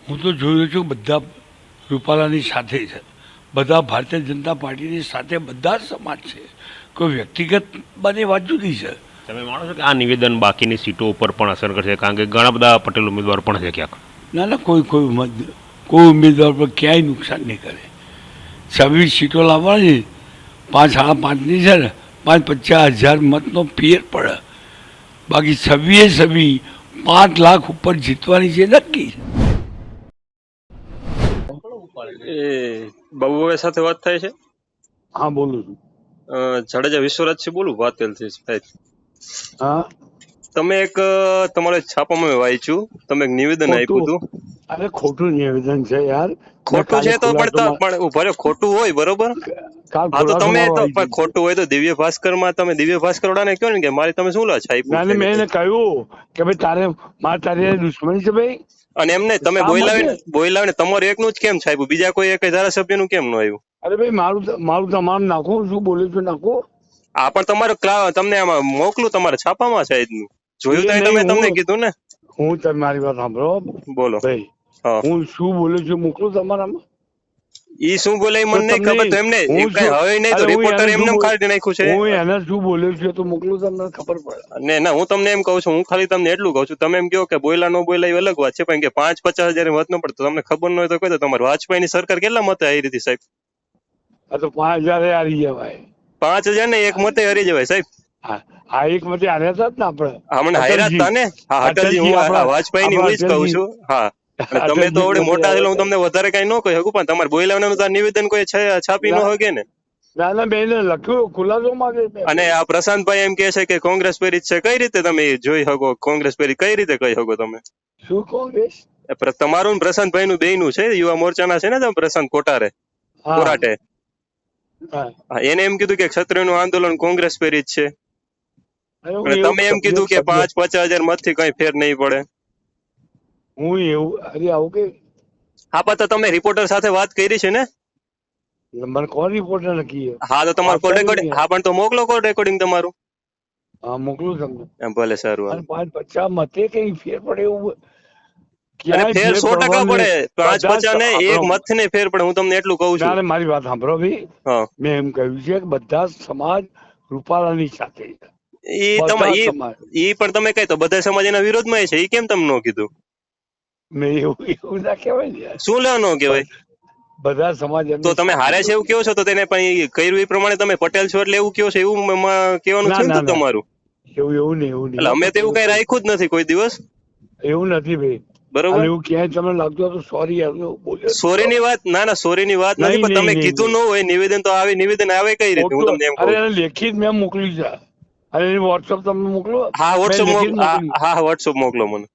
હું તો જોયું છું બધા રૂપાલાની સાથે છે, બધા ભારતીય જનતા પાર્ટીની સાથે બધા જ સમાજ છે, કોઈ વ્યક્તિગત બની વાત જુદી છે. તમે માનો છો કે આ નિવેદન બાકીની સીટો ઉપર પણ અસર કરશે? કારણ કે ઘણા બધા પટેલ ઉમેદવાર પણ છે ક્યાંક. ના ના, કોઈ ઉમેદવાર પર ક્યાંય નુકસાન નહીં કરે. 26 સીટો લાવવાની, 5 સાડા 5ની છે ને, 50,000 મતનો ફેર પડે. બાકી 5 લાખ ઉપર જીતવાની છે નક્કી. એ બાબુભાઈ સાથે વાત થાય છે? હા બોલું છું. જાડેજા વિશ્વરાજસિંહ બોલું વાતેલથી સાહેબ. હા તમે એક તમારે છાપામાં મેં વાંચ્યું, તમે એક નિવેદન આપ્યું હતું. અરે ખોટું નિવેદન છે યાર. ખોટું છે તો પણ ઉભા રહ્યો, ખોટું હોય બરોબર. હા તો તમે તો પણ ખોટું હોય તો દિવ્ય ભાસ્કર માં તમે દિવ્ય ભાસ્કર વાળાને કહો ને કે મારી તમે શું લા છાપ્યું છે. મેં એને કહ્યું કે ભાઈ તારે દુશ્મની છે ભાઈ. અને એમને તમે બોલાવીને તમારું એકનું જ કેમ છાપ્યું, બીજા કોઈ એક ધારાસભ્યનું કેમ ન આવ્યું? અરે ભાઈ મારું તમારું નાખો, શું બોલે છે નાખો. આ પણ તમારું તમને આમાં મોકલું તમારા છાપામાં છે આજનું જોયું તો તમે તમને કીધું ને. હું તમારી વાત સાંભળો બોલો ભાઈ. હું શું બોલું છું મોકલું તમારામાં? ઈ શું બોલે મને નહીં ખબર, તો એમને હવે નહીં તો રિપોર્ટર એમને કાઢી નાખ્યું છે. હું એને શું બોલ્યો છું તો મોકલું, તમને ખબર પડે. ના હું તમને એમ કહું છું, હું ખાલી તમને એટલું કહું છું, તમે એમ કહો કે બોયલા ન બોયલા એ અલગ વાત છે, પણ કે 50,000 મત ન પડતો તમને ખબર ન હોય તો કહી દો. તમારે વાજપેયીની સરકાર કેટલા મતે હારી હતી સાહેબ? આ તો 5,000 હારી જવાય. 5,000 ને એક મતે હારી જવાય સાહેબ. હા એક મતે હાર્યા હતા ને આપણે. હમણાં હાર્યા હતા ને. હા અટલજી, હું વાજપેયીની હું જ કહું છું. હા તમે તો આવડે મોટા છે, હું તમને વધારે કઈ ન કહી શકું, પણ તમારે બોયલાનું નિવેદન કોઈ છાપી ન શકે ને. ના બેન લખ્યું ખુલાસો માંગે. અને આ પ્રશાંતભાઈ એમ કે છે કે કોંગ્રેસ પ્રેરિત છે, કઈ રીતે તમે જોઈ શકો? કોંગ્રેસ પ્રેરિત કઈ રીતે કહી શકો તમે? શું કોંગ્રેસ? તમારું પ્રશાંતભાઈ નું બેયનું છે, યુવા મોરચાના છે ને તમે, પ્રશાંત કોરાટે. એને એમ કીધું કે ક્ષત્રિયનું આંદોલન કોંગ્રેસ પ્રેરિત છે, અને તમે એમ કીધું કે 50,000 મત થી કઈ ફેર નહીં પડે. હું એવું અરે આવું કે હા પણ તો તમે રિપોર્ટર સાથે વાત કરી છે ને? મને કોણ રિપોર્ટર નક્કી? હા તો તમારું કોલ રેકોર્ડિંગ, હા પણ તો મોકલો કોલ રેકોર્ડિંગ તમારું. હા મોકલું તમને. ભલે સારું. 50 મતે કઈ ફેર પડે એવું? ફેર 100% પડે. 50 ને એક મત ને ફેર પડે, હું તમને એટલું કહું છું. મારી વાત સાંભળો ભાઈ. મેં એમ કહ્યું છે કે બધા સમાજ રૂપાલાની સાથે. ઈ પણ તમે કઈ તો બધા સમાજ એના વિરોધમાં છે, ઈ કેમ તમે ન કીધું? મેં એવું ના કહેવાય. શું લે ન કહેવાય? બધા સમાજ. તો તમે હારે છે એવું કહો છો, તો તેને પણ કર્યું એ પ્રમાણે તમે પટેલ છો એટલે એવું કહો છો, એવું કહેવાનું છે ને તમારું? એવું નહીં. એટલે અમે તો એવું કઈ રાખ્યું જ નથી કોઈ દિવસ. એવું નથી ભાઈ, બરોબર? એવું ક્યાંય તમને લાગતું તો સોરી. સોરી ની વાત ના, સોરી ની વાત નથી, પણ તમે કીધું ન હોય નિવેદન, તો આવે નિવેદન આવે કઈ રીતે? હું તમને એમ કહું. અરે લેખિત મેં મોકલી છે. અરે વોટ્સઅપ તમને મોકલો. હા વોટ્સઅપ મોકલો મને.